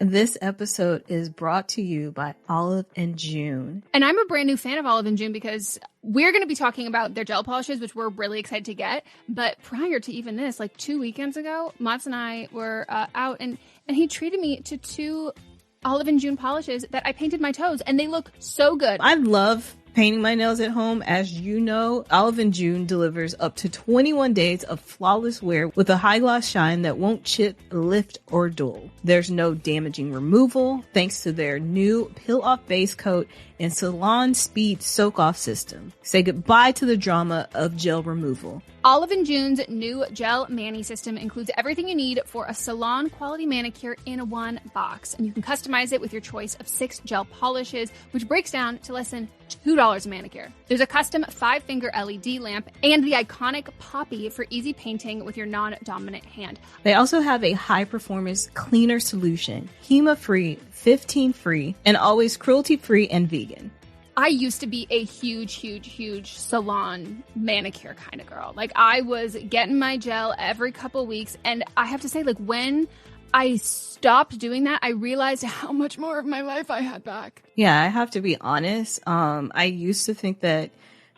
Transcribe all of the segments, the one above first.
This episode is brought to you by Olive and June. And I'm a brand new fan of Olive and June because we're going to be talking about their gel polishes, which we're really excited to get. But prior to even this, like 2 weekends ago, Mats and I were out and he treated me to 2 Olive and June polishes that I painted my toes, and they look so good. I love painting my nails at home. As you know, Olive and June delivers up to 21 days of flawless wear with a high gloss shine that won't chip, lift, or dull. There's no damaging removal thanks to their new peel off base coat and salon speed soak off system. Say goodbye to the drama of gel removal. Olive and June's new gel mani system includes everything you need for a salon quality manicure in one box, and you can customize it with your choice of 6 gel polishes, which breaks down to less than $2 a manicure. There's a custom 5-finger LED lamp and the iconic poppy for easy painting with your non-dominant hand. They also have a high-performance cleaner solution, HEMA-free, 15-free, and always cruelty-free and vegan. I used to be a huge salon manicure kind of girl. Like, I was getting my gel every couple weeks, and I have to say, like, when I stopped doing that, I realized how much more of my life I had back. Yeah, I have to be honest. I used to think that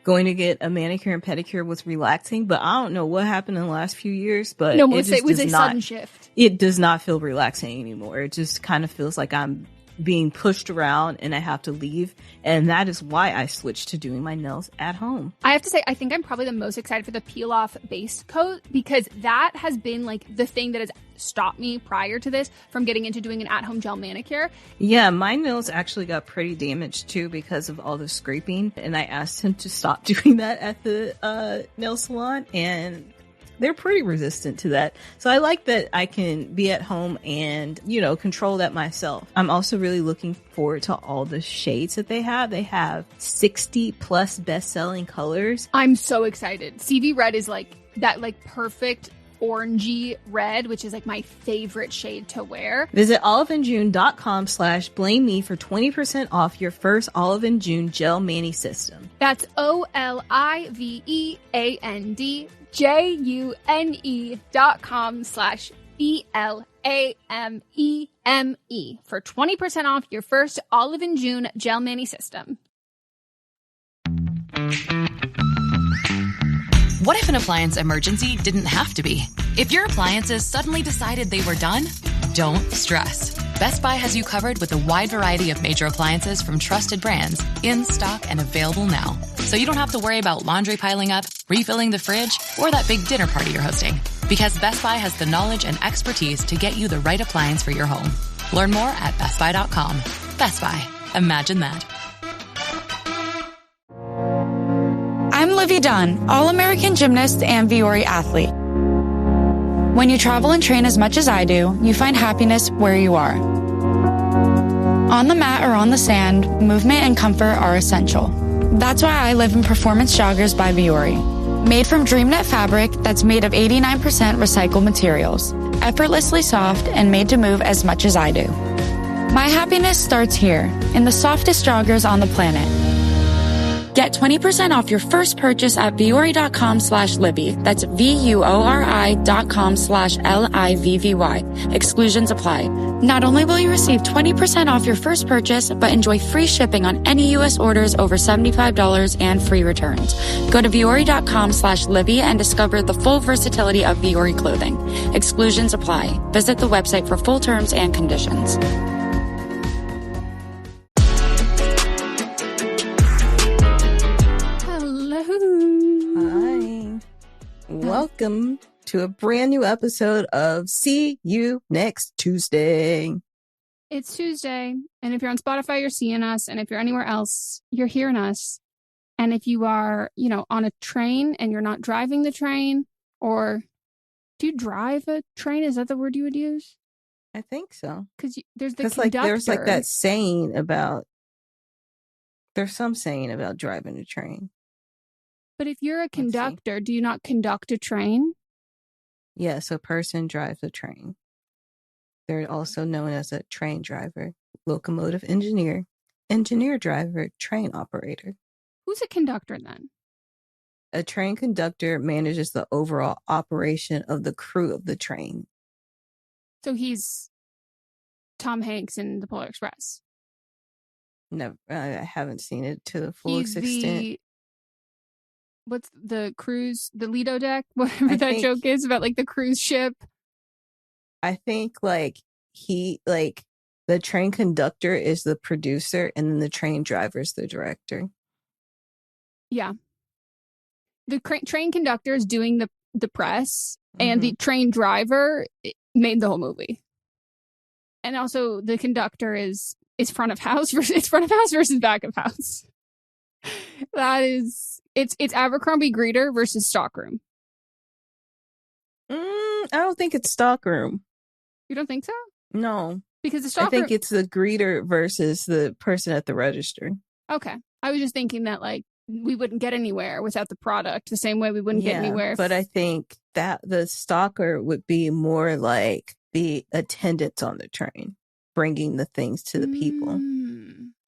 going to get a manicure and pedicure was relaxing, but I don't know what happened in the last few years, but no, it was a sudden shift. It does not feel relaxing anymore. It just kind of feels like I'm being pushed around and I have to leave. And that is why I switched to doing my nails at home. I have to say, I think I'm probably the most excited for the peel off base coat, because that has been like the thing that has stopped me prior to this from getting into doing an at-home gel manicure. Yeah, my nails actually got pretty damaged too because of all the scraping. And I asked him to stop doing that at the nail salon, and they're pretty resistant to that. So I like that I can be at home and, control that myself. I'm also really looking forward to all the shades that they have. They have 60 plus best-selling colors. I'm so excited. CV red is like that, like perfect orangey red, which is like my favorite shade to wear. Visit oliveandjune.com/blame me for 20% off your first Olive and June gel mani system. That's OLIVEANDJUNE.com/BLAMEME for 20% off your first Olive and June gel mani system. What if an appliance emergency didn't have to be? If your appliances suddenly decided they were done, don't stress. Best Buy has you covered with a wide variety of major appliances from trusted brands, in stock and available now. So you don't have to worry about laundry piling up, refilling the fridge, or that big dinner party you're hosting. Because Best Buy has the knowledge and expertise to get you the right appliance for your home. Learn more at bestbuy.com. Best Buy. Imagine that. I'm Livy Dunn, All-American gymnast and Viore athlete. When you travel and train as much as I do, you find happiness where you are. On the mat or on the sand, movement and comfort are essential. That's why I live in Performance Joggers by Viore. Made from DreamNet fabric that's made of 89% recycled materials, effortlessly soft and made to move as much as I do. My happiness starts here, in the softest joggers on the planet. Get 20% off your first purchase at Viore.com/Libby. That's VUORI.com/LIVVY. Exclusions apply. Not only will you receive 20% off your first purchase, but enjoy free shipping on any U.S. orders over $75 and free returns. Go to Viore.com/Libby and discover the full versatility of Viore clothing. Exclusions apply. Visit the website for full terms and conditions. Welcome to a brand new episode of See You Next Tuesday. It's Tuesday, and if you're on Spotify, you're seeing us, and if you're anywhere else, you're hearing us. And if you are, on a train and you're not driving the train, or do you drive a train? Is that the word you would use? I think so. Because there's the conductor. There's like that saying about, there's some saying about driving a train. But if you're a conductor, do you not conduct a train? Yes, a person drives a train. They're also known as a train driver, locomotive engineer, engineer driver, train operator. Who's a conductor then? A train conductor manages the overall operation of the crew of the train. So he's Tom Hanks in The Polar Express. No, I haven't seen it to the full He's extent. What's the cruise, the Lido deck? Whatever that joke is about, like, the cruise ship. I think, like, the train conductor is the producer, and then the train driver is the director. Yeah. The train conductor is doing the press, and the train driver made the whole movie. And also, the conductor is front of house versus back of house. That is, it's Abercrombie Greeter versus Stockroom. I don't think it's Stockroom. You don't think so? No, because the Stockroom, I think it's the greeter versus the person at the register. Okay, I was just thinking that, like, we wouldn't get anywhere without the product, the same way we wouldn't get anywhere. But I think that the stalker would be more like the attendants on the train, bringing the things to the people.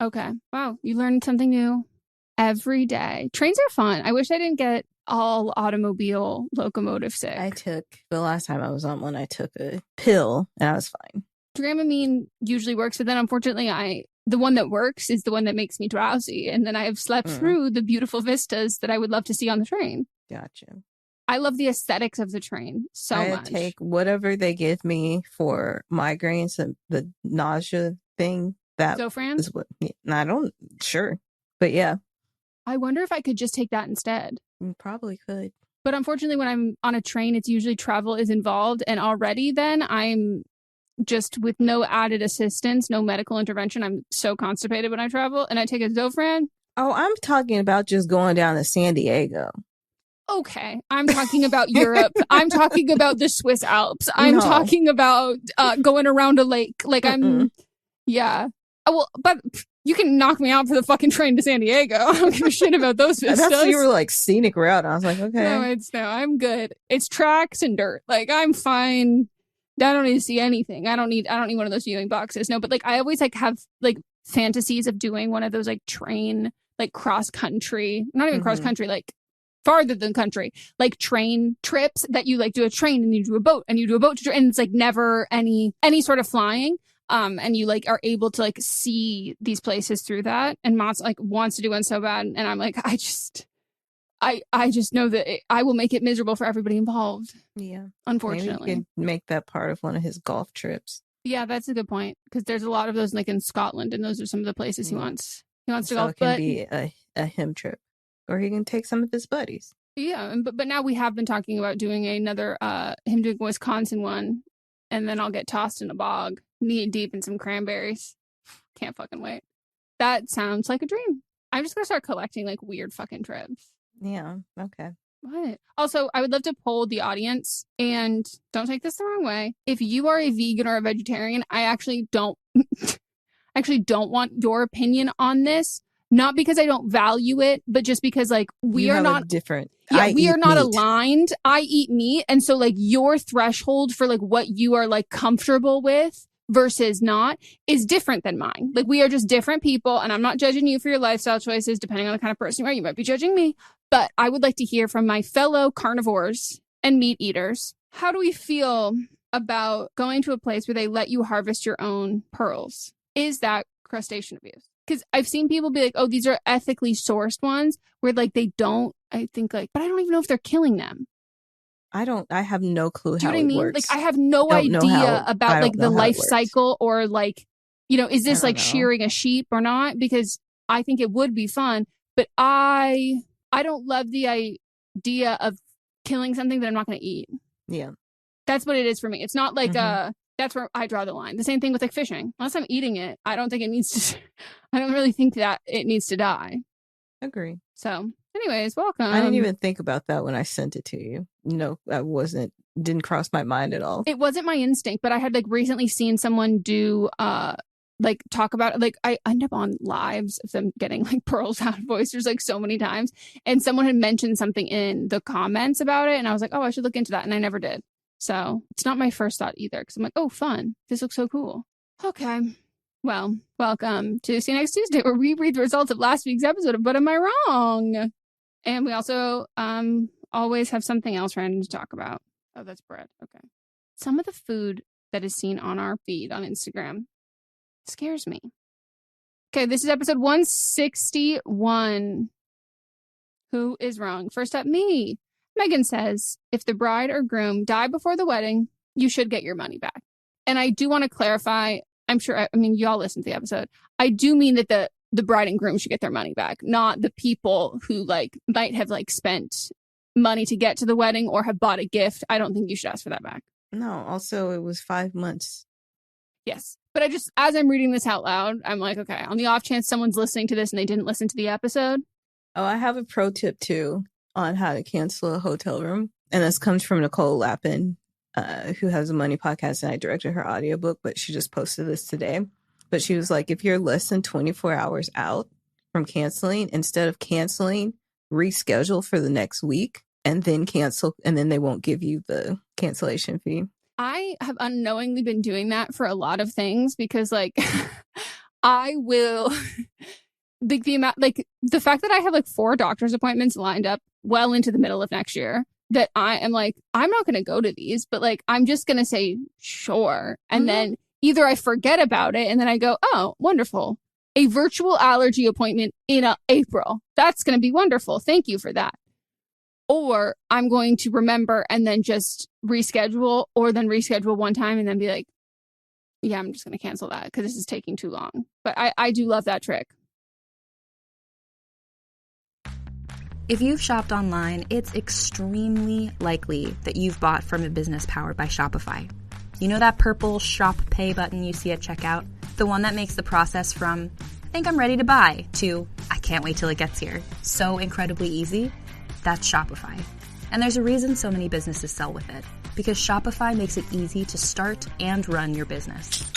Okay. Wow. You learn something new every day. Trains are fun. I wish I didn't get all automobile locomotive sick. The last time I was on one, I took a pill and I was fine. Dramamine usually works, but then unfortunately the one that works is the one that makes me drowsy. And then I have slept through the beautiful vistas that I would love to see on the train. Gotcha. I love the aesthetics of the train so much. I take whatever they give me for migraines and the nausea thing. That Zofran? Is what, sure. But yeah. I wonder if I could just take that instead. You probably could. But unfortunately, when I'm on a train, it's usually travel is involved. And already then I'm just with no added assistance, no medical intervention. I'm so constipated when I travel, and I take a Zofran. Oh, I'm talking about just going down to San Diego. Okay, I'm talking about Europe. I'm talking about the Swiss Alps. I'm talking about going around a lake. Like yeah. Oh, well, but you can knock me out for the fucking train to San Diego. I don't give a shit about those vistas. That's you were like scenic route. I was like, okay. No, I'm good. It's tracks and dirt. Like, I'm fine. I don't need to see anything. I don't need one of those viewing boxes. No, but like I always like have like fantasies of doing one of those like train, like cross country, not even cross country, like farther than country, like train trips that you like do a train and you do a boat and you do a boat and it's like never any sort of flying. And you like are able to like see these places through that. And Mott's like wants to do one so bad. And I'm like, I just know that I will make it miserable for everybody involved. Yeah. Unfortunately. Maybe you could make that part of one of his golf trips. Yeah, that's a good point. Because there's a lot of those like in Scotland, and those are some of the places he wants to golf. It can be a him trip. Or he can take some of his buddies. Yeah, but now we have been talking about doing another him doing a Wisconsin one, and then I'll get tossed in a bog, knee deep in some cranberries. Can't fucking wait. That sounds like a dream. I'm just gonna start collecting like weird fucking trips. Yeah, okay. What? Also, I would love to poll the audience, and don't take this the wrong way. If you are a vegan or a vegetarian, I actually don't want your opinion on this. Not because I don't value it, but just because like we are not different. Yeah, we are not aligned. I eat meat, and so like your threshold for like what you are like comfortable with versus not is different than mine. Like we are just different people, and I'm not judging you for your lifestyle choices. Depending on the kind of person you are, you might be judging me. But I would like to hear from my fellow carnivores and meat eaters. How do we feel about going to a place where they let you harvest your own pearls? Is that crustacean abuse? Because I've seen people be like, oh, these are ethically sourced ones where like they don't, I think like, but I don't even know if they're killing them. I have no clue how it works. Like I have no idea about like the life cycle or like, you know, is this like shearing a sheep or not? Because I think it would be fun, but I don't love the idea of killing something that I'm not going to eat. Yeah. That's what it is for me. It's not like that's where I draw the line. The same thing with like fishing. Unless I'm eating it, I don't think it needs to, I don't really think that it needs to die. Agree. So anyways, welcome. I didn't even think about that when I sent it to you. No, didn't cross my mind at all. It wasn't my instinct, but I had like recently seen someone do, like talk about it. Like I end up on lives of them getting like pearls out of oysters like so many times. And someone had mentioned something in the comments about it. And I was like, oh, I should look into that. And I never did. So it's not my first thought either, because I'm like, oh, fun. This looks so cool. Okay. Well, welcome to See You Next Tuesday, where we read the results of last week's episode of But Am I Wrong? And we also always have something else random to talk about. Oh, that's bread. Okay. Some of the food that is seen on our feed on Instagram Scares me. Okay, this is episode 161. Who is wrong? First up, me. Meghan says, if the bride or groom die before the wedding, you should get your money back. And I do want to clarify, y'all listened to the episode. I do mean that the bride and groom should get their money back, not the people who might have spent money to get to the wedding or have bought a gift. I don't think you should ask for that back. No, also it was 5 months. Yes. But as I'm reading this out loud, I'm like, okay, on the off chance someone's listening to this and they didn't listen to the episode. Oh, I have a pro tip too on how to cancel a hotel room. And this comes from Nicole Lappin, who has a money podcast, and I directed her audiobook, but she just posted this today. But she was like, if you're less than 24 hours out from canceling, instead of canceling, reschedule for the next week and then cancel, and then they won't give you the cancellation fee. I have unknowingly been doing that for a lot of things because I will the fact that I have 4 doctor's appointments lined up well into the middle of next year that I am I'm not going to go to these, but I'm just going to say sure. And then either I forget about it and then I go, oh, wonderful. A virtual allergy appointment in April. That's going to be wonderful. Thank you for that. Or I'm going to remember and then just reschedule, or then reschedule one time and then be like, yeah, I'm just going to cancel that because this is taking too long. But I do love that trick. If you've shopped online, it's extremely likely that you've bought from a business powered by Shopify. You know that purple Shop Pay button you see at checkout? The one that makes the process from, I think I'm ready to buy, to, I can't wait till it gets here, so incredibly easy? That's Shopify. And there's a reason so many businesses sell with it, because Shopify makes it easy to start and run your business.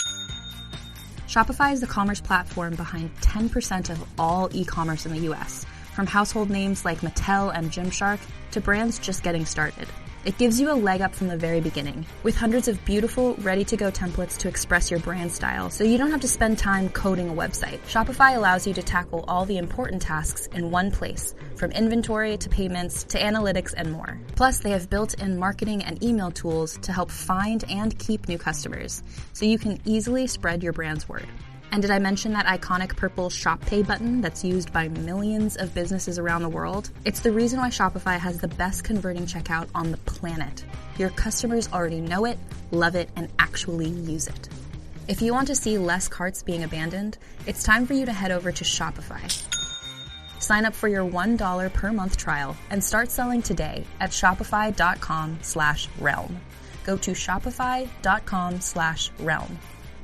Shopify is the commerce platform behind 10% of all e-commerce in the US, from household names like Mattel and Gymshark to brands just getting started. It gives you a leg up from the very beginning, with hundreds of beautiful, ready-to-go templates to express your brand style, so you don't have to spend time coding a website. Shopify allows you to tackle all the important tasks in one place, from inventory to payments to analytics and more. Plus, they have built-in marketing and email tools to help find and keep new customers, so you can easily spread your brand's word. And did I mention that iconic purple Shop Pay button that's used by millions of businesses around the world? It's the reason why Shopify has the best converting checkout on the planet. Your customers already know it, love it, and actually use it. If you want to see less carts being abandoned, it's time for you to head over to Shopify. Sign up for your $1 per month trial and start selling today at shopify.com/realm. Go to shopify.com/realm.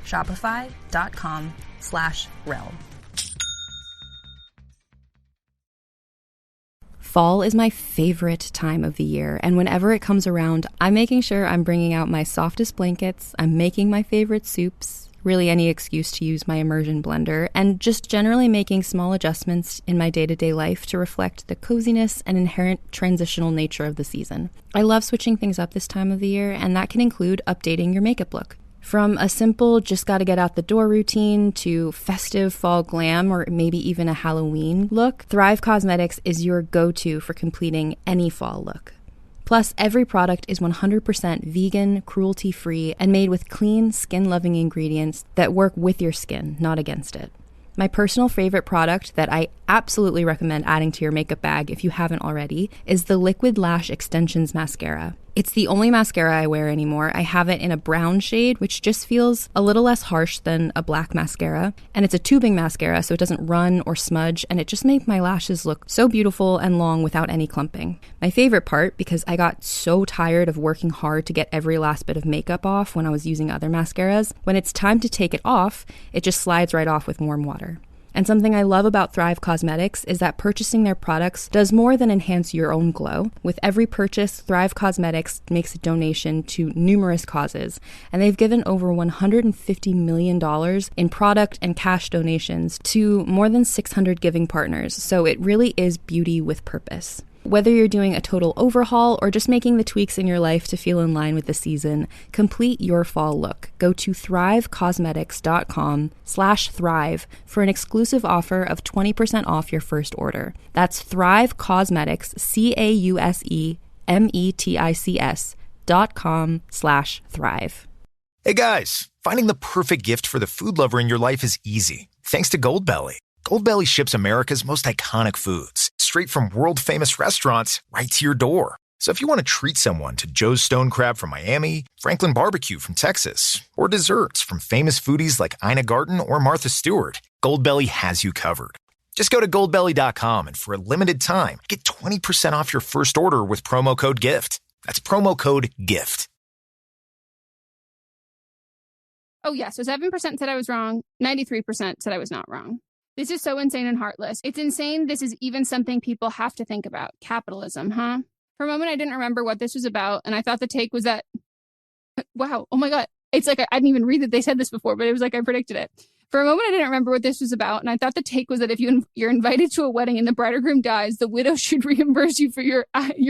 Shopify.com/realm. Fall is my favorite time of the year, and whenever it comes around, I'm making sure I'm bringing out my softest blankets, I'm making my favorite soups, really any excuse to use my immersion blender, and just generally making small adjustments in my day-to-day life to reflect the coziness and inherent transitional nature of the season. I love switching things up this time of the year, and that can include updating your makeup look. From a simple just gotta get out the door routine to festive fall glam or maybe even a Halloween look, Thrive Causemetics is your go-to for completing any fall look. Plus, every product is 100% vegan, cruelty-free, and made with clean, skin-loving ingredients that work with your skin, not against it. My personal favorite product that I absolutely recommend adding to your makeup bag if you haven't already is the Liquid Lash Extensions Mascara. It's the only mascara I wear anymore. I have it in a brown shade, which just feels a little less harsh than a black mascara. And it's a tubing mascara, so it doesn't run or smudge, and it just makes my lashes look so beautiful and long without any clumping. My favorite part, because I got so tired of working hard to get every last bit of makeup off when I was using other mascaras, when it's time to take it off, it just slides right off with warm water. And something I love about Thrive Causemetics is that purchasing their products does more than enhance your own glow. With every purchase, Thrive Causemetics makes a donation to numerous causes, and they've given over $150 million in product and cash donations to more than 600 giving partners, so it really is beauty with purpose. Whether you're doing a total overhaul or just making the tweaks in your life to feel in line with the season, complete your fall look. Go to thrivecausemetics.com/thrive for an exclusive offer of 20% off your first order. That's Thrive Causemetics, CAUSEMETICS.com/thrive. Hey guys, finding the perfect gift for the food lover in your life is easy. Thanks to Goldbelly. Goldbelly ships America's most iconic foods straight from world-famous restaurants right to your door. So if you want to treat someone to Joe's Stone Crab from Miami, Franklin Barbecue from Texas, or desserts from famous foodies like Ina Garten or Martha Stewart, Goldbelly has you covered. Just go to goldbelly.com and for a limited time, get 20% off your first order with promo code GIFT. That's promo code GIFT. Oh, yeah. So 7% said I was wrong. 93% said I was not wrong. This is so insane and heartless. It's insane this is even something people have to think about. Capitalism, huh? For a moment, I didn't remember what this was about, and I thought the take was that, wow, oh my God. It's like I didn't even read that they said this before, but it was like I predicted it. For a moment, I didn't remember what this was about, and I thought the take was that if you're invited to a wedding and the bride or groom dies, the widow should reimburse you for your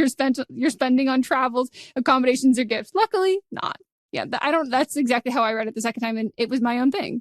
spending on travels, accommodations, or gifts. Luckily, not. Yeah, that's exactly how I read it the second time, and it was my own thing.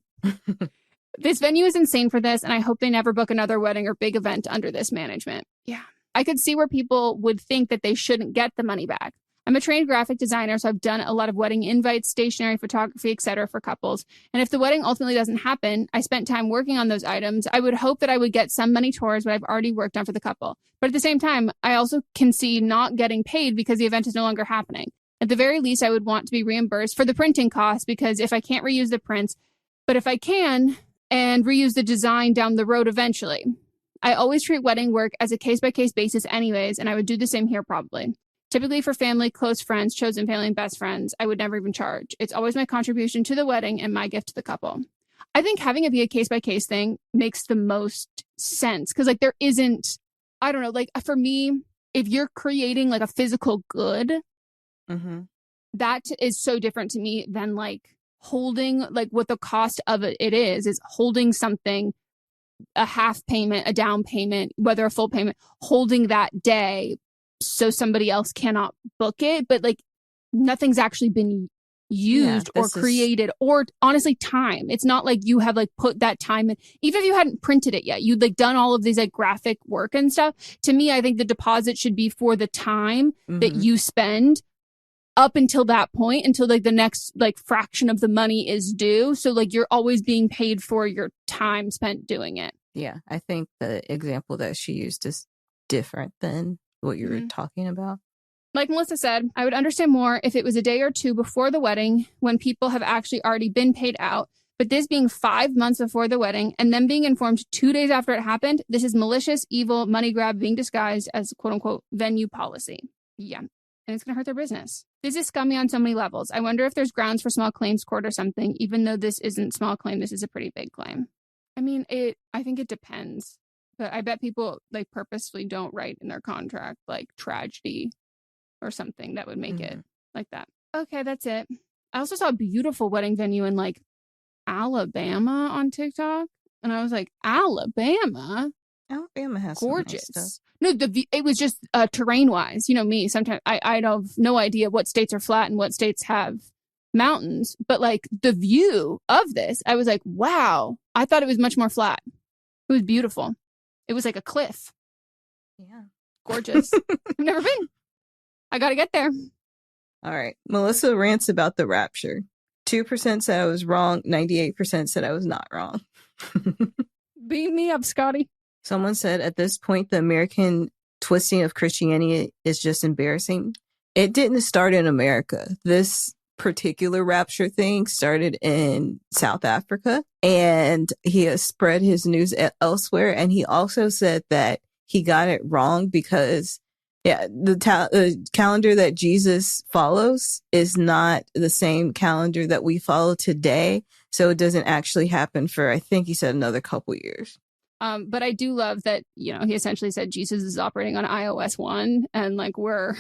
This venue is insane for this, and I hope they never book another wedding or big event under this management. Yeah. I could see where people would think that they shouldn't get the money back. I'm a trained graphic designer, so I've done a lot of wedding invites, stationery, photography, etc. for couples. And if the wedding ultimately doesn't happen, I spent time working on those items. I would hope that I would get some money towards what I've already worked on for the couple. But at the same time, I also can see not getting paid because the event is no longer happening. At the very least, I would want to be reimbursed for the printing costs because if I can't reuse the prints, but if I can, and reuse the design down the road eventually. I always treat wedding work as a case-by-case basis anyways, and I would do the same here probably. Typically for family, close friends, chosen family, and best friends, I would never even charge. It's always my contribution to the wedding and my gift to the couple. I think having it be a case-by-case thing makes the most sense because like there isn't, I don't know, like for me, if you're creating like a physical good, that is so different to me than like holding like what the cost of it is holding something, a half payment, a down payment, whether a full payment, holding that day so somebody else cannot book it. But like nothing's actually been used or created or honestly time. It's not like you have like put that time in, even if you hadn't printed it yet, you'd like done all of these like graphic work and stuff. To me, I think the deposit should be for the time that you spend up until that point, until like the next like fraction of the money is due. So like you're always being paid for your time spent doing it. Yeah, I think the example that she used is different than what you were talking about. Like Melissa said, I would understand more if it was a day or two before the wedding when people have actually already been paid out. But this being 5 months before the wedding and then being informed 2 days after it happened, this is malicious, evil, money grab being disguised as quote unquote venue policy. Yeah. And it's going to hurt their business. This is scummy on so many levels. I wonder if there's grounds for small claims court or something, even though this isn't small claim. This is a pretty big claim. I mean, I think it depends. But I bet people like purposefully don't write in their contract like tragedy or something that would make it like that. Okay, that's it. I also saw a beautiful wedding venue in like Alabama on TikTok. And I was like, Alabama has gorgeous some nice stuff. No, it was just terrain wise, you know me, sometimes I have no idea what states are flat and what states have mountains, but like the view of this, I was like, wow, I thought it was much more flat. It was beautiful. It was like a cliff. Yeah. Gorgeous. I've never been. I got to get there. All right. Melissa rants about the rapture. 2% said I was wrong. 98% said I was not wrong. Beat me up, Scotty. Someone said at this point, the American twisting of Christianity is just embarrassing. It didn't start in America. This particular rapture thing started in South Africa, and he has spread his news elsewhere. And he also said that he got it wrong because the calendar that Jesus follows is not the same calendar that we follow today. So it doesn't actually happen for, I think he said, another couple years. But I do love that, you know, he essentially said Jesus is operating on iOS 1 and like we're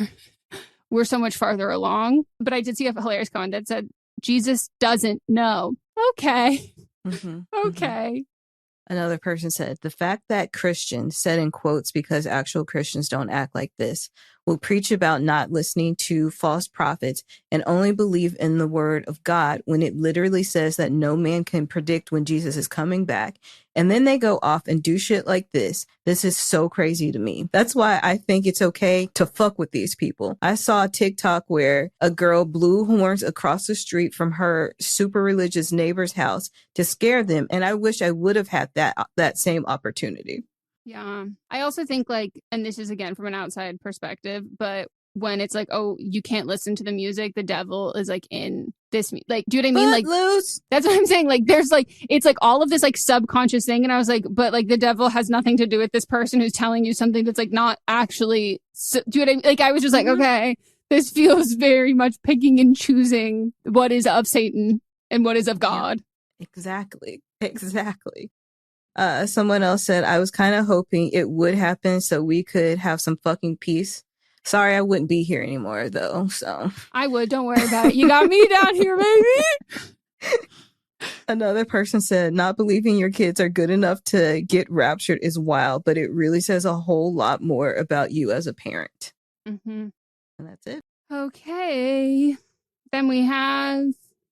so much farther along. But I did see a hilarious comment that said, Jesus doesn't know. Okay. Okay. Another person said, the fact that Christians, said in quotes because actual Christians don't act like this, will preach about not listening to false prophets and only believe in the word of God when it literally says that no man can predict when Jesus is coming back. And then they go off and do shit like this. This is so crazy to me. That's why I think it's okay to fuck with these people. I saw a TikTok where a girl blew horns across the street from her super religious neighbor's house to scare them. And I wish I would have had that same opportunity. Yeah. I also think like, and this is again from an outside perspective, but when it's like, oh, you can't listen to the music, the devil is like in this, like, do you know what I mean? Like, loose. That's what I'm saying. Like, there's like, it's like all of this like subconscious thing. And I was like, but like the devil has nothing to do with this person who's telling you something that's like not actually, do you know what I mean? Like, I was just like, okay, this feels very much picking and choosing what is of Satan and what is of God. Yeah, exactly. Someone else said, I was kind of hoping it would happen so we could have some fucking peace. Sorry, I wouldn't be here anymore, though. So I would. Don't worry about it. You got me down here, baby. Another person said, not believing your kids are good enough to get raptured is wild, but it really says a whole lot more about you as a parent. Mm-hmm. And that's it. Okay. Then we have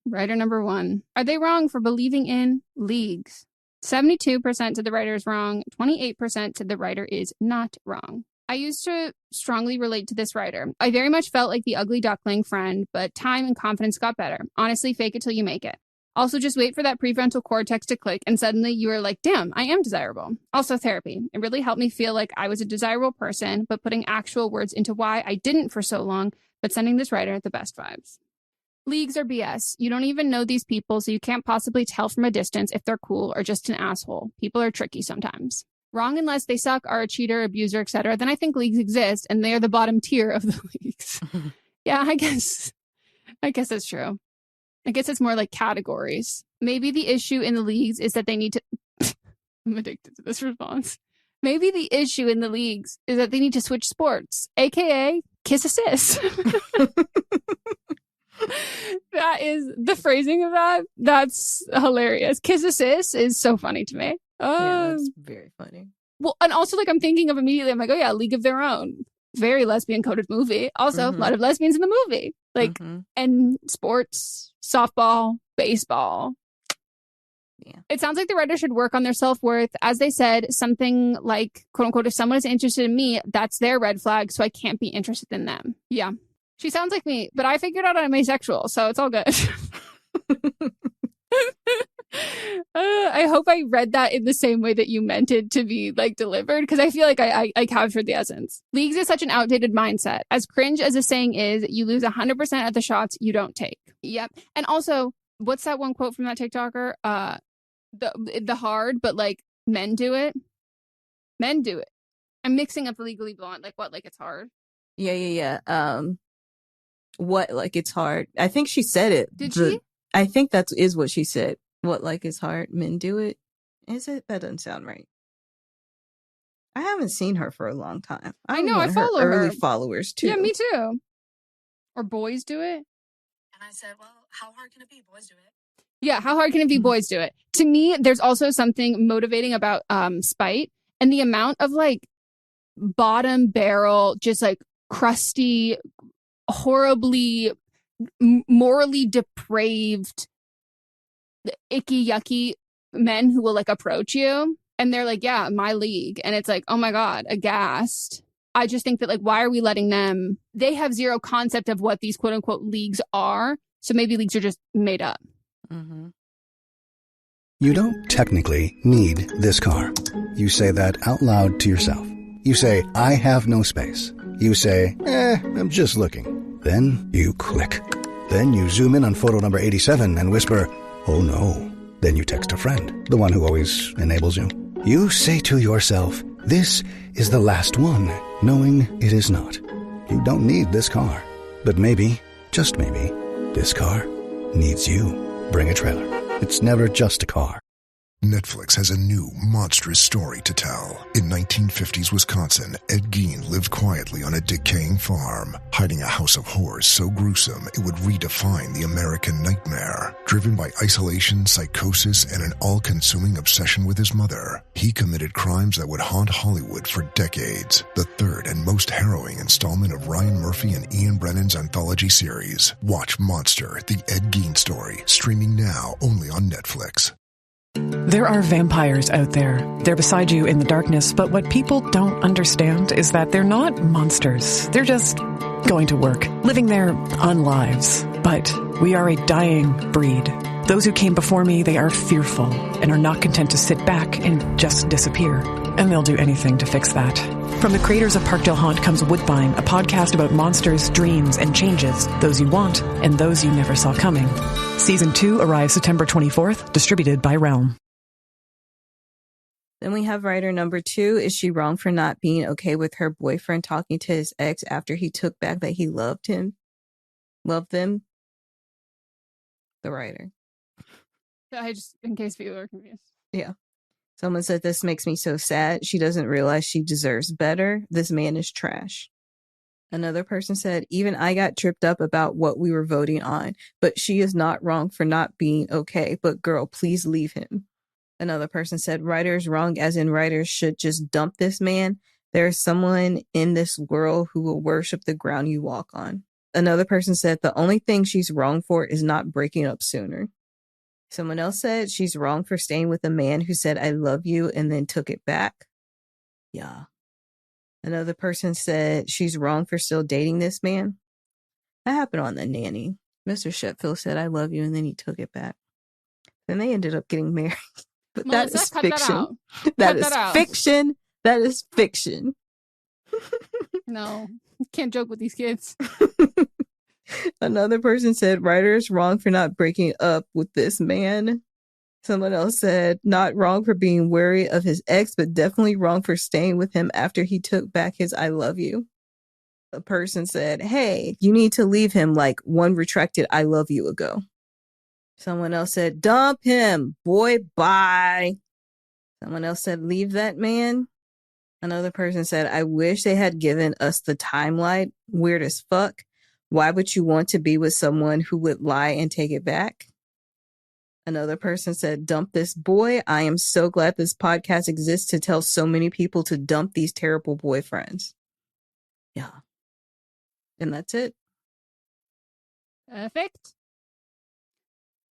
writer number 1. Are they wrong for believing in leagues? 72% said the writer is wrong. 28% said the writer is not wrong. I used to strongly relate to this writer. I very much felt like the ugly duckling friend, but time and confidence got better. Honestly, fake it till you make it. Also, just wait for that prefrontal cortex to click, and suddenly you are like, damn, I am desirable. Also, therapy. It really helped me feel like I was a desirable person, but putting actual words into why I didn't for so long, but sending this writer the best vibes. Leagues are BS. You don't even know these people, so you can't possibly tell from a distance if they're cool or just an asshole. People are tricky sometimes. Wrong unless they suck, are a cheater, abuser, etc. Then I think leagues exist, and they are the bottom tier of the leagues. Yeah, I guess that's true. I guess it's more like categories. Maybe the issue in the leagues is that they need to... I'm addicted to this response. Maybe the issue in the leagues is that they need to switch sports, a.k.a. kiss a sis. That is the phrasing of that. That's hilarious. Kiss a sis is so funny to me. Yeah, that's very funny. Well, and also like I'm thinking of immediately, I'm like, oh yeah, League of Their Own. Very lesbian coded movie. Also, a lot of lesbians in the movie. Like, and sports, softball, baseball. Yeah. It sounds like the writer should work on their self-worth. As they said, something like, quote unquote, if someone is interested in me, that's their red flag, so I can't be interested in them. Yeah. She sounds like me, but I figured out I'm asexual, so it's all good. I hope I read that in the same way that you meant it to be like delivered, because I feel like I captured the essence. Leagues is such an outdated mindset. As cringe as the saying is, you lose 100% of the shots you don't take. Yep. And also, what's that one quote from that TikToker? The hard, but like men do it. Men do it. I'm mixing up the Legally Blonde. Like what? Like it's hard. Yeah. What? Like it's hard. I think she said it. Did she? I think that is what she said. What, like it's hard? Men do it? Is it? That doesn't sound right. I haven't seen her for a long time. I know. I follow her. her. Early followers too. Yeah, me too. Or boys do it. And I said, well, how hard can it be? Boys do it. Yeah, how hard can it be? Boys do it. To me, there's also something motivating about spite and the amount of like bottom barrel, just like crusty, horribly morally depraved, icky, yucky men who will like approach you and they're like, yeah, my league. And it's like, oh my God, aghast. I just think that like, why are we letting them? They have zero concept of what these quote unquote leagues are. So maybe leagues are just made up. Mm-hmm. You don't technically need this car. You say that out loud to yourself. You say, I have no space. You say, I'm just looking. Then you click. Then you zoom in on photo number 87 and whisper, oh no. Then you text a friend, the one who always enables you. You say to yourself, this is the last one, knowing it is not. You don't need this car. But maybe, just maybe, this car needs you. Bring a trailer. It's never just a car. Netflix has a new, monstrous story to tell. In 1950s Wisconsin, Ed Gein lived quietly on a decaying farm, hiding a house of horrors so gruesome it would redefine the American nightmare. Driven by isolation, psychosis, and an all-consuming obsession with his mother, he committed crimes that would haunt Hollywood for decades. The third and most harrowing installment of Ryan Murphy and Ian Brennan's anthology series. Watch Monster, the Ed Gein story, streaming now only on Netflix. There are vampires out there. They're beside you in the darkness, but what people don't understand is that they're not monsters. They're just going to work, living their unlives. But we are a dying breed. Those who came before me, they are fearful and are not content to sit back and just disappear. And they'll do anything to fix that. From the creators of Parkdale Haunt comes Woodbine, a podcast about monsters, dreams, and changes, those you want and those you never saw coming. Season 2 arrives September 24th, distributed by Realm. Then we have writer number 2. Is she wrong for not being okay with her boyfriend talking to his ex after he took back that he loved him? Loved them? The writer. I just, in case people are confused. Yeah. Someone said, this makes me so sad. She doesn't realize she deserves better. This man is trash. Another person said, even I got tripped up about what we were voting on, but she is not wrong for not being okay. But girl, please leave him. Another person said, writers wrong as in writers should just dump this man. There is someone in this world who will worship the ground you walk on. Another person said, the only thing she's wrong for is not breaking up sooner. Someone else said she's wrong for staying with a man who said, I love you, and then took it back. Yeah. Another person said she's wrong for still dating this man. That happened on The Nanny. Mr. Sheffield said, I love you, and then he took it back. Then they ended up getting married. But Melissa, that is cut fiction. That That out. is fiction. That is fiction. No, can't joke with these kids. Another person said, writer is wrong for not breaking up with this man. Someone else said, not wrong for being wary of his ex, but definitely wrong for staying with him after he took back his I love you. A person said, hey, you need to leave him like one retracted I love you ago. Someone else said, dump him, boy, bye. Someone else said, leave that man. Another person said, I wish they had given us the timeline. Weird as fuck. Why would you want to be with someone who would lie and take it back? Another person said, dump this boy. I am so glad this podcast exists to tell so many people to dump these terrible boyfriends. Yeah. And that's it. Perfect.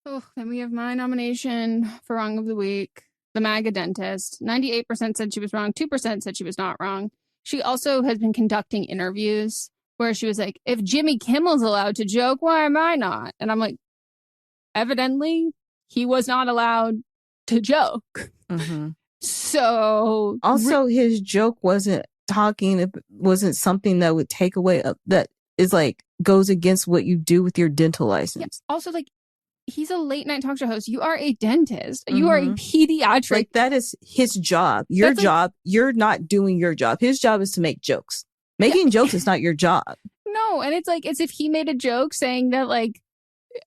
Oh, then we have my nomination for Wrong of the Week. The MAGA dentist. 98% said she was wrong. 2% said she was not wrong. She also has been conducting interviews where she was like, if Jimmy Kimmel's allowed to joke, why am I not? And I'm like, evidently, he was not allowed to joke. Mm-hmm. So also, his joke wasn't something that would take away that is like goes against what you do with your dental license. Yeah. Also, like, he's a late night talk show host. You are a dentist. Mm-hmm. You are a pediatric. Like, that is his job. Your job. You're not doing your job. His job is to make jokes. Making jokes is not your job. No, and it's like as if he made a joke saying that like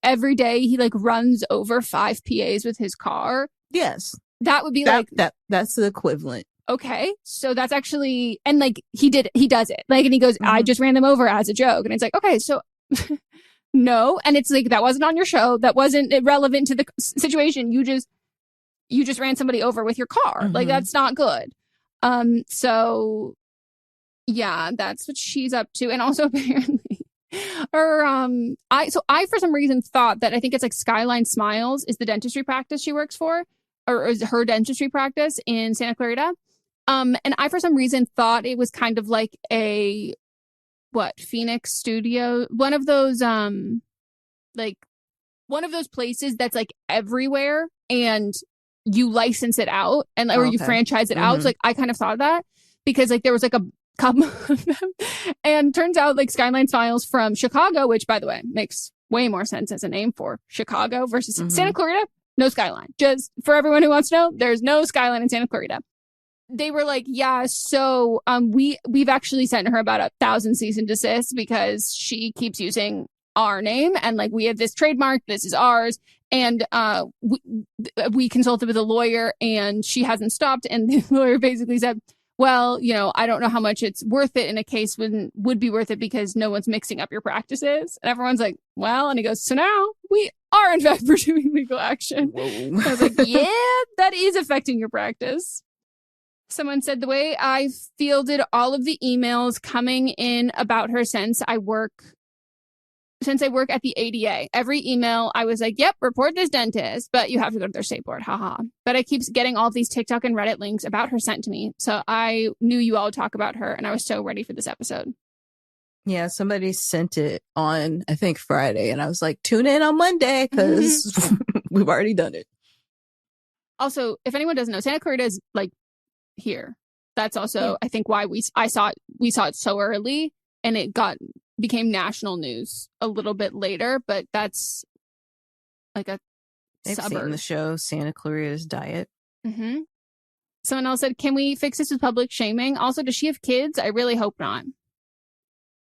every day he like runs over 5 PAs with his car. Yes. That would be that's the equivalent. Okay. So that's actually, and like he does it. Like, and he goes, I just ran them over as a joke. And it's like, okay, so no. And it's like, that wasn't on your show. That wasn't relevant to the situation. You just ran somebody over with your car. Like, that's not good. So yeah, that's what she's up to. And also apparently I for some reason thought that I think it's like Skyline Smiles is the dentistry practice she works for, or is her dentistry practice in Santa Clarita. And I for some reason thought it was kind of like a Phoenix Studio, one of those places that's like everywhere and you license it out and or you franchise it out. So like I kind of thought that because like there was like a couple of them, and turns out like Skyline Smiles from Chicago, which by the way makes way more sense as a name for Chicago versus Santa Clarita. No Skyline. Just for everyone who wants to know, there's no Skyline in Santa Clarita. They were like, yeah, so we've actually sent her about 1,000 cease and desist because she keeps using our name and like we have this trademark, this is ours. And we consulted with a lawyer and she hasn't stopped. And the lawyer basically said, well, you know, I don't know how much it's worth it in a case when would be worth it because no one's mixing up your practices. And everyone's like, well, and he goes, so now we are in fact pursuing legal action. Whoa. I was like, yeah, that is affecting your practice. Someone said the way I fielded all of the emails coming in about her since I work at the ADA, every email I was like, yep, report this dentist, but you have to go to their state board. Haha. But I keep getting all these TikTok and Reddit links about her sent to me. So I knew you all would talk about her and I was so ready for this episode. Yeah, somebody sent it on, I think, Friday. And I was like, tune in on Monday because we've already done it. Also, if anyone doesn't know, Santa Clarita is like here. That's also, I think, why we saw it so early and it became national news a little bit later, but that's like a They've suburb. seen the show Santa Clarita's Diet. Mm-hmm. Someone else said, can we fix this with public shaming? Also, does she have kids? I really hope not.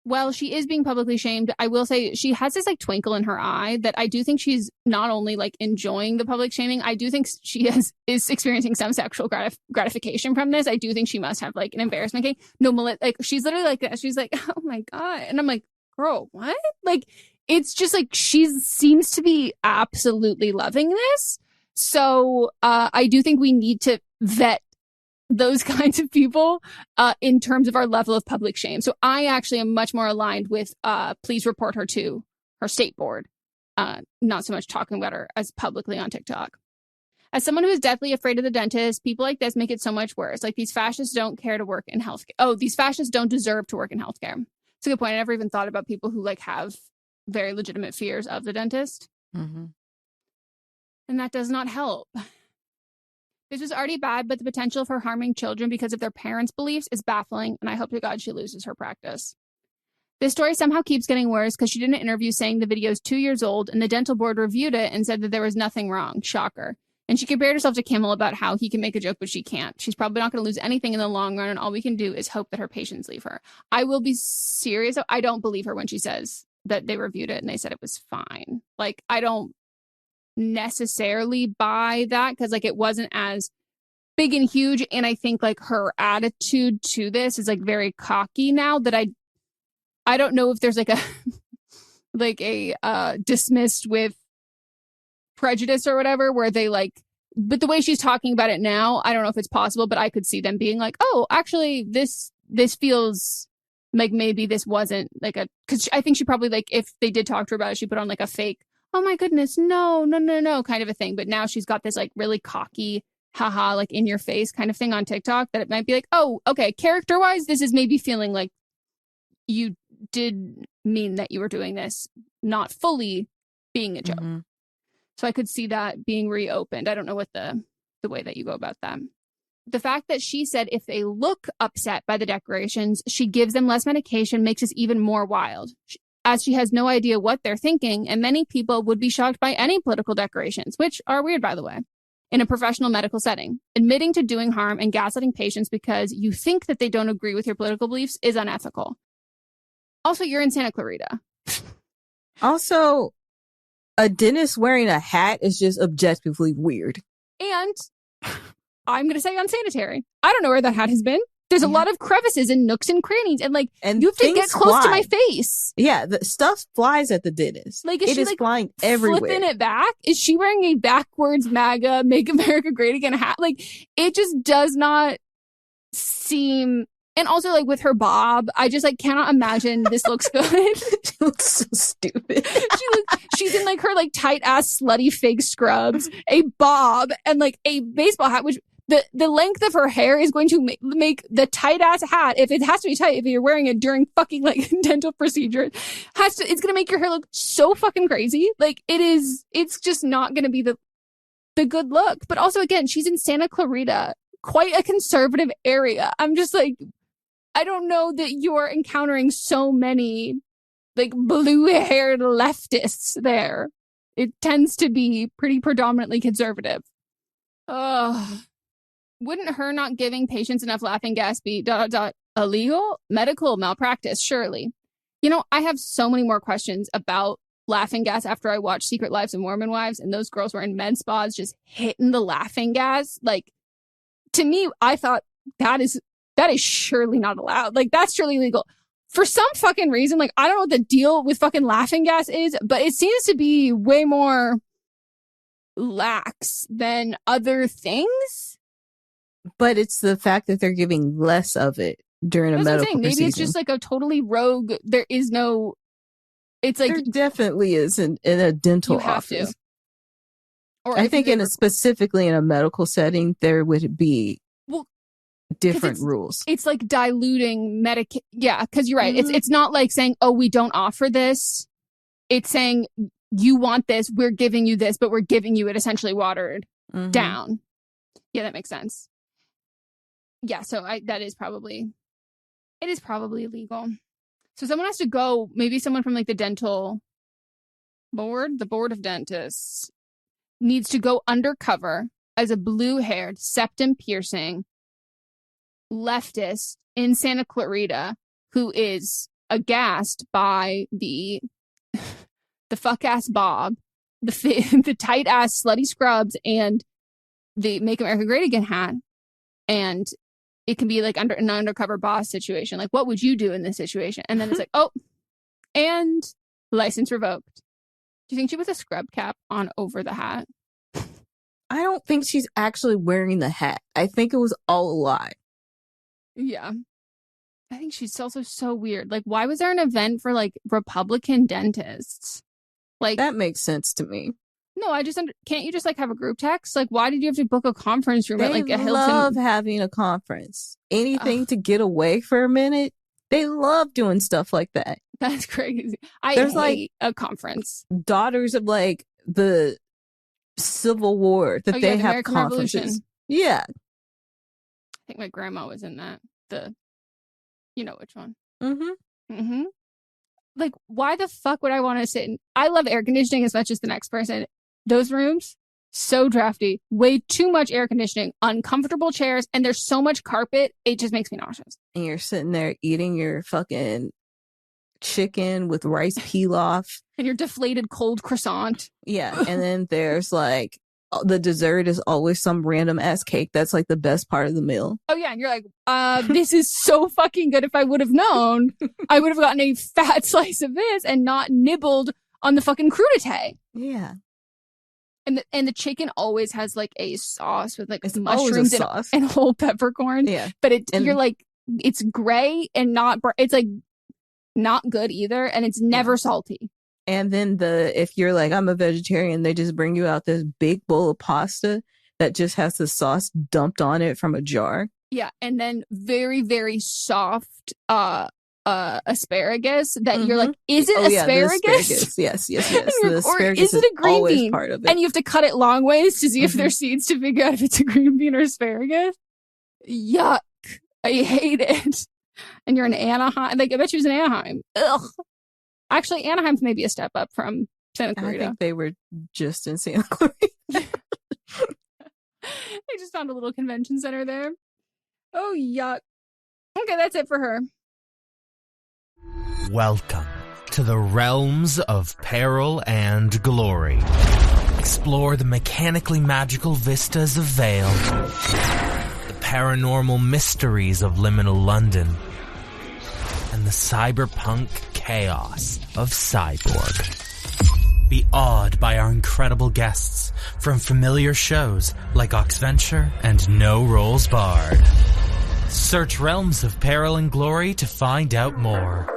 Well, she is being publicly shamed. I will say she has this like twinkle in her eye that I do think she's not only like enjoying the public shaming. I do think she is experiencing some sexual gratification from this. I do think she must have like an embarrassment cake. No, like she's literally like, she's like, oh my God. And I'm like, girl, what? Like, it's just like, she seems to be absolutely loving this. So I do think we need to vet those kinds of people in terms of our level of public shame. So I actually am much more aligned with please report her to her state board, not so much talking about her as publicly on TikTok. As someone who is deathly afraid of the dentist, people like this make it so much worse. Like these fascists don't care to work in healthcare. Oh, these fascists don't deserve to work in healthcare. It's a good point. I never even thought about people who like have very legitimate fears of the dentist. Mm-hmm. And that does not help. This was already bad, but the potential for harming children because of their parents' beliefs is baffling, and I hope to God she loses her practice. This story somehow keeps getting worse because she did an interview saying the video is 2 years old, and the dental board reviewed it and said that there was nothing wrong. Shocker. And she compared herself to Kimmel about how he can make a joke, but she can't. She's probably not going to lose anything in the long run, and all we can do is hope that her patients leave her. I will be serious. I don't believe her when she says that they reviewed it and they said it was fine. Like, I don't necessarily buy that because like it wasn't as big and huge, and I think like her attitude to this is like very cocky now that I don't know if there's like a like a dismissed with prejudice or whatever where they like, but the way she's talking about it now, I don't know if it's possible, but I could see them being like, oh, actually this feels like maybe this wasn't like a, because I think she probably like if they did talk to her about it, she put on like a fake, oh my goodness, no, kind of a thing. But now she's got this like really cocky, haha, like in your face kind of thing on TikTok that it might be like, oh, okay, character wise, this is maybe feeling like you did mean that you were doing this, not fully being a joke. Mm-hmm. So I could see that being reopened. I don't know what the way that you go about that. The fact that she said if they look upset by the decorations, she gives them less medication makes this even more wild. As she has no idea what they're thinking, and many people would be shocked by any political decorations, which are weird, by the way, in a professional medical setting. Admitting to doing harm and gaslighting patients because you think that they don't agree with your political beliefs is unethical. Also, you're in Santa Clarita. Also, a dentist wearing a hat is just objectively weird. And I'm going to say unsanitary. I don't know where that hat has been. There's a lot of crevices and nooks and crannies, and like you have to get close to my face. Yeah, the stuff flies at the dentist. Like is it she is like flying everywhere. Flipping it back? Is she wearing a backwards MAGA "Make America Great Again" hat? Like it just does not seem. And also like with her bob, I just like cannot imagine this looks good. She looks so stupid. She's in like her like tight ass slutty fake scrubs, a bob, and like a baseball hat, which. The length of her hair is going to make the tight ass hat, if it has to be tight, if you're wearing it during fucking like dental procedure, it's going to make your hair look so fucking crazy. Like it's just not going to be the good look. But also again, she's in Santa Clarita, quite a conservative area. I'm just like, I don't know that you're encountering so many like blue haired leftists there. It tends to be pretty predominantly conservative. Ugh. Wouldn't her not giving patients enough laughing gas be .. illegal? Medical malpractice, surely. You know, I have so many more questions about laughing gas after I watched Secret Lives of Mormon Wives, and those girls were in med spas just hitting the laughing gas. Like, to me, I thought that is surely not allowed. Like, that's surely illegal. For some fucking reason, like, I don't know what the deal with fucking laughing gas is, but it seems to be way more lax than other things. But it's the fact that they're giving less of it during a medical procedure. Maybe it's just like a totally rogue. There is no. It's like there definitely is in a dental you have office. To. Or I think specifically in a medical setting, there would be different rules. It's like diluting medication. Yeah, because you're right. It's not like saying, oh, we don't offer this. It's saying you want this, we're giving you this, but we're giving you it essentially watered down. Yeah, that makes sense. Yeah, so it is probably illegal. So someone has to go, maybe someone from like the dental board, the board of dentists, needs to go undercover as a blue-haired, septum-piercing leftist in Santa Clarita who is aghast by the fuck-ass bob, the tight-ass slutty scrubs, and the Make America Great Again hat. And it can be like an undercover boss situation. Like, what would you do in this situation? And then it's like, oh, and license revoked. Do you think she was a scrub cap on over the hat? I don't think she's actually wearing the hat. I think it was all a lie. Yeah. I think she's also so weird. Like, why was there an event for like Republican dentists? Like, that makes sense to me. No, can't you just like have a group text? Like, why did you have to book a conference room at like a Hilton? They love having a conference. Anything to get away for a minute. They love doing stuff like that. That's crazy. There's hate a conference. Daughters of like the Civil War that they have American conferences. Revolution. Yeah. I think my grandma was in that. You know which one. Like, why the fuck would I want to sit in? I love air conditioning as much as the next person. Those rooms, so drafty. Way too much air conditioning. Uncomfortable chairs. And there's so much carpet. It just makes me nauseous. And you're sitting there eating your fucking chicken with rice pilaf. And your deflated cold croissant. Yeah. And then there's like, the dessert is always some random ass cake. That's like the best part of the meal. Oh yeah. And you're like, this is so fucking good. If I would have known, I would have gotten a fat slice of this and not nibbled on the fucking crudité. Yeah. And the chicken always has like a sauce with like it's mushrooms and whole peppercorn. Yeah. But you're like, it's gray and not, it's like not good either. And it's never salty. And then if you're like, I'm a vegetarian, they just bring you out this big bowl of pasta that just has the sauce dumped on it from a jar. Yeah. And then very, very soft asparagus that you're like, is it asparagus? Yeah, yes. The asparagus or is it a green bean? Part of it. And you have to cut it long ways to see if there's seeds to figure out if it's a green bean or asparagus. Yuck. I hate it. And you're in Anaheim. Like, I bet you was in Anaheim. Ugh. Actually, Anaheim's maybe a step up from Santa Clarita. I think they were just in Santa Clarita. They just found a little convention center there. Oh, yuck. Okay, that's it for her. Welcome to the realms of peril and glory. Explore the mechanically magical vistas of Vale, the paranormal mysteries of liminal London, and the cyberpunk chaos of Cyborg. Be awed by our incredible guests from familiar shows like Oxventure and No Rolls Barred. Search Realms of Peril and Glory to find out more.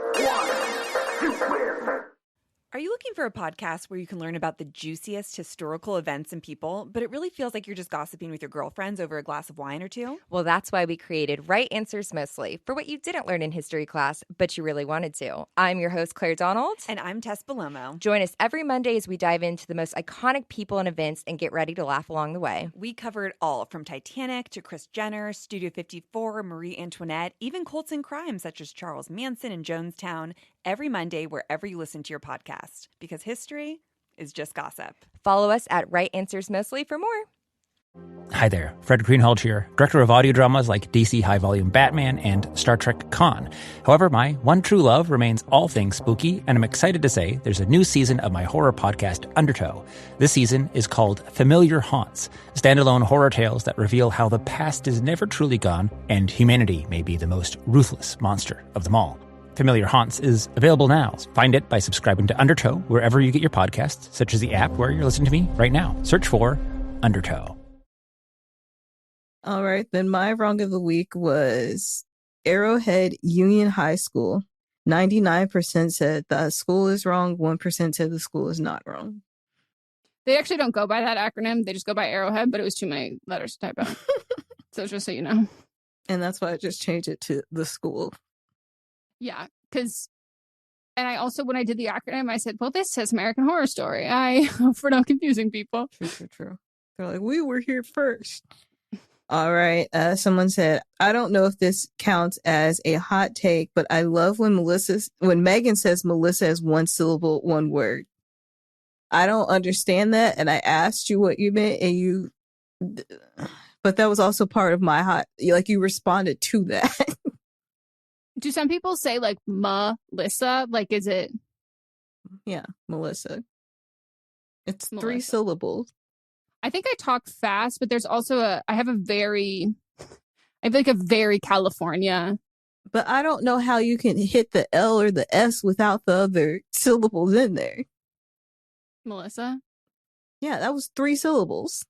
Are you looking for a podcast where you can learn about the juiciest historical events and people, but it really feels like you're just gossiping with your girlfriends over a glass of wine or two? Well, that's why we created Right Answers Mostly, for what you didn't learn in history class, but you really wanted to. I'm your host, Claire Donald. And I'm Tess Palomo. Join us every Monday as we dive into the most iconic people and events and get ready to laugh along the way. We covered all from Titanic to Kris Jenner, Studio 54, Marie Antoinette, even cults and crimes such as Charles Manson and Jonestown, every Monday wherever you listen to your podcast. Because history is just gossip. Follow us at Right Answers Mostly for more. Hi there, Fred Greenhalgh here, director of audio dramas like DC High Volume Batman and Star Trek Con. However, my one true love remains all things spooky, and I'm excited to say there's a new season of my horror podcast, Undertow. This season is called Familiar Haunts, standalone horror tales that reveal how the past is never truly gone, and humanity may be the most ruthless monster of them all. Familiar Haunts is available now. Find it by subscribing to Undertow wherever you get your podcasts, such as the app where you're listening to me right now. Search for Undertow. All right, then my wrong of the week was Arrowhead Union High School. 99% said the school is wrong. 1% said the school is not wrong. They actually don't go by that acronym. They just go by Arrowhead, but it was too many letters to type out. So just so you know. And that's why I just changed it to the school. Yeah, because... And I also, when I did the acronym, I said, well, this says American Horror Story. I hope we're not confusing people. True. They're like, we were here first. All right. Someone said, I don't know if this counts as a hot take, but I love when Meghan says Melissa is one syllable, one word. I don't understand that. And I asked you what you meant but that was also part of my you responded to that. Do some people say like Melissa? Like, is it? Yeah, Melissa. It's Melissa. 3 syllables. I think I talk fast, but there's also I have a very California. But I don't know how you can hit the L or the S without the other syllables in there. Melissa? Yeah, that was 3 syllables.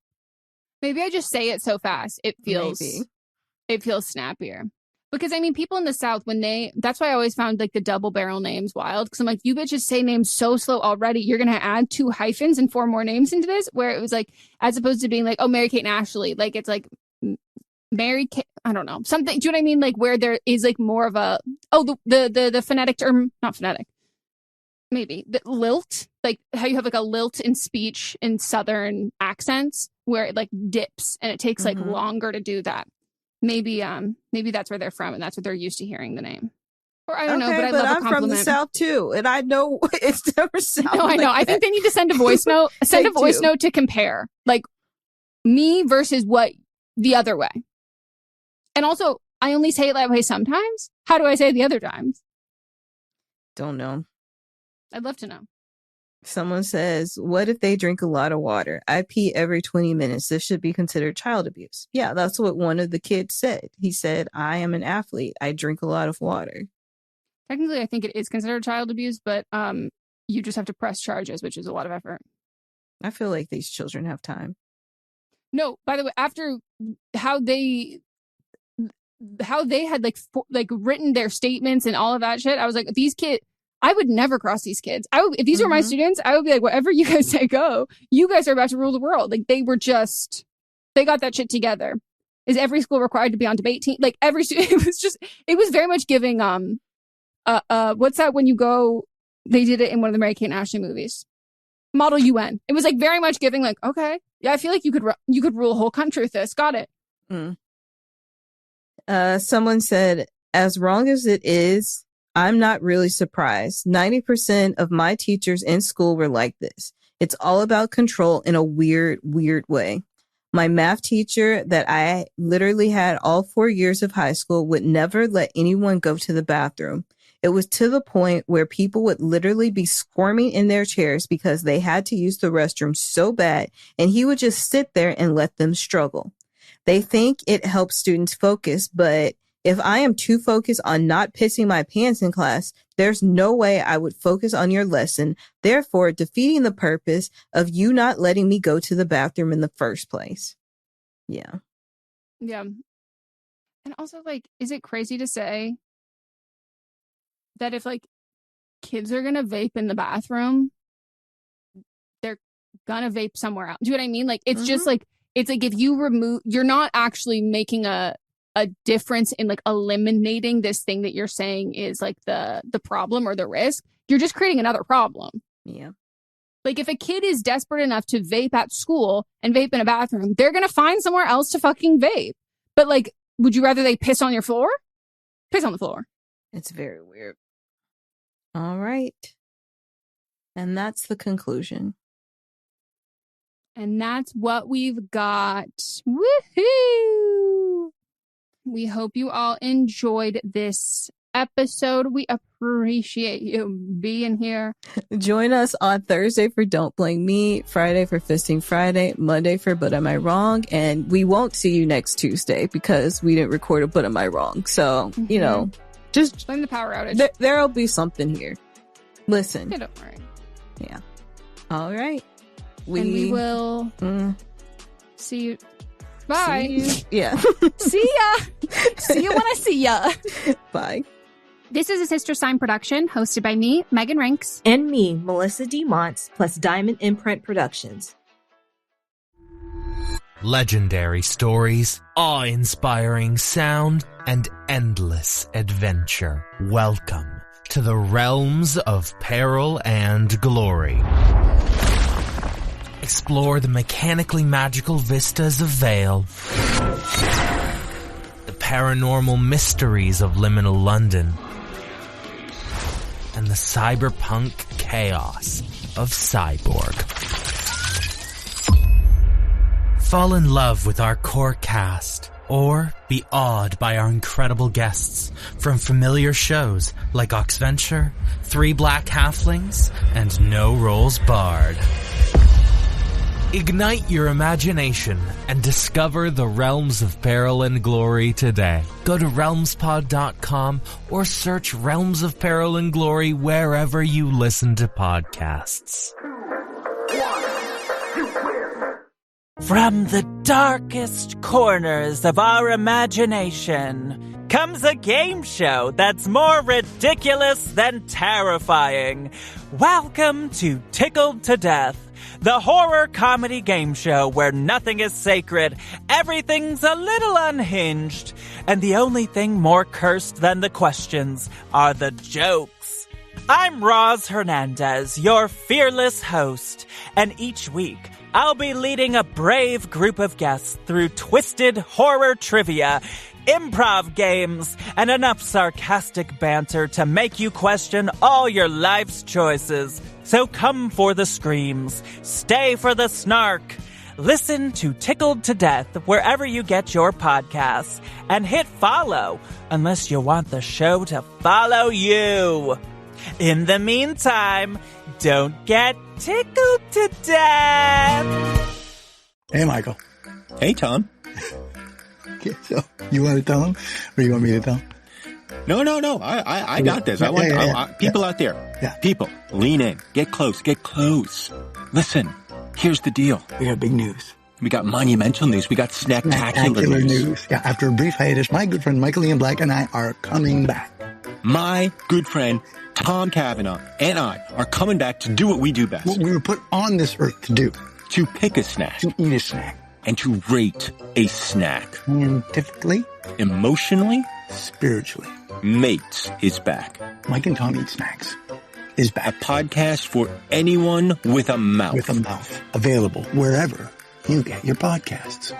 Maybe I just say it so fast. It feels snappier. Because, I mean, people in the South, that's why I always found, like, the double barrel names wild. Because I'm like, you bitches say names so slow already. You're going to add 2 hyphens and 4 more names into this? Where it was like, as opposed to being like, oh, Mary Kate and Ashley. Like, it's like, Mary Kate, I don't know. Something, do you know what I mean? Like, where there is, like, more of a, the phonetic term, not phonetic. Maybe. The lilt. Like, how you have, like, a lilt in speech in Southern accents. Where it, like, dips. And it takes, like, longer to do that. Maybe that's where they're from, and that's what they're used to hearing the name. Or I don't know, but I love a compliment. I'm from the South too, and I know it's never sounded. No, I know. I think they need to send a voice note. Send a voice note to compare, like me versus what the other way. And also, I only say it that way sometimes. How do I say it the other times? Don't know. I'd love to know. Someone says, what if they drink a lot of water? I pee every 20 minutes. This should be considered child abuse. Yeah, that's what one of the kids said. He said, I am an athlete. I drink a lot of water. Technically, I think it is considered child abuse, but you just have to press charges, which is a lot of effort. I feel like these children have time. No, by the way, after how they had like written their statements and all of that shit, I was like, these kids... I would never cross these kids. If these were my students, I would be like, whatever you guys say go. You guys are about to rule the world. Like, they got that shit together. Is every school required to be on debate team? Like, every student, it was very much giving, what's that when you go, they did it in one of the Mary Kate and Ashley movies. Model UN. It was like very much giving like, okay, yeah, I feel like you could rule a whole country with this. Got it. Someone said, as wrong as it is, I'm not really surprised. 90% of my teachers in school were like this. It's all about control in a weird, weird way. My math teacher that I literally had all 4 years of high school would never let anyone go to the bathroom. It was to the point where people would literally be squirming in their chairs because they had to use the restroom so bad, and he would just sit there and let them struggle. They think it helps students focus, but if I am too focused on not pissing my pants in class, there's no way I would focus on your lesson, therefore defeating the purpose of you not letting me go to the bathroom in the first place. Yeah. Yeah. And also, like, is it crazy to say that if, like, kids are going to vape in the bathroom, they're going to vape somewhere else? Do you know what I mean? Like, it's just like, it's like if you remove, you're not actually making a difference in like eliminating this thing that you're saying is like the problem or the risk. You're just creating another problem. Yeah. Like if a kid is desperate enough to vape at school and vape in a bathroom, they're going to find somewhere else to fucking vape. But like, would you rather they piss on your floor? Piss on the floor. It's very weird. All right. And that's the conclusion. And that's what we've got. Woohoo! We hope you all enjoyed this episode. We appreciate you being here. Join us on Thursday for Don't Blame Me, Friday for Fisting Friday, Monday for But Am I Wrong? And we won't see you next Tuesday because we didn't record a But Am I Wrong? So, you know, just blame the power outage. There'll be something here. Listen. Yeah, don't worry. Yeah. All right. We will see you. Bye. See you. Yeah. See ya. See you when I see ya. Bye. This is a Sister Sign production hosted by me, Megan Rinks. And me, Melissa D. Montz, plus Diamond Imprint Productions. Legendary stories, awe-inspiring sound, and endless adventure. Welcome to the realms of peril and glory. Explore the mechanically magical vistas of Vale, the paranormal mysteries of liminal London, and the cyberpunk chaos of Cyborg. Fall in love with our core cast, or be awed by our incredible guests from familiar shows like Oxventure, Three Black Halflings, and No Rolls Barred. Ignite your imagination and discover the realms of peril and glory today. Go to realmspod.com or search Realms of Peril and Glory wherever you listen to podcasts. From the darkest corners of our imagination comes a game show that's more ridiculous than terrifying. Welcome to Tickled to Death, the horror comedy game show where nothing is sacred, everything's a little unhinged, and the only thing more cursed than the questions are the jokes. I'm Roz Hernandez, your fearless host, and each week I'll be leading a brave group of guests through twisted horror trivia, improv games, and enough sarcastic banter to make you question all your life's choices. So come for the screams, stay for the snark. Listen to Tickled to Death wherever you get your podcasts, and hit follow unless you want the show to follow you. In the meantime, don't get tickled to death. Hey, Michael. Hey, Tom. Okay, so you want to tell him, or you want me to tell him? No. I got this. People out there. Yeah. People, lean in. Get close. Listen, here's the deal. We got big news. We got monumental news. We got snacktacular news. Yeah, after a brief hiatus, my good friend Michael Ian Black and I are coming back. My good friend Tom Cavanaugh and I are coming back to do what we do best. What we were put on this earth to do. To pick a snack. To eat a snack. And to rate a snack. Scientifically. Emotionally. Spiritually. Mates is back. Mike and Tom Eat Snacks is back. A podcast for anyone with a mouth. With a mouth. Available wherever you get your podcasts.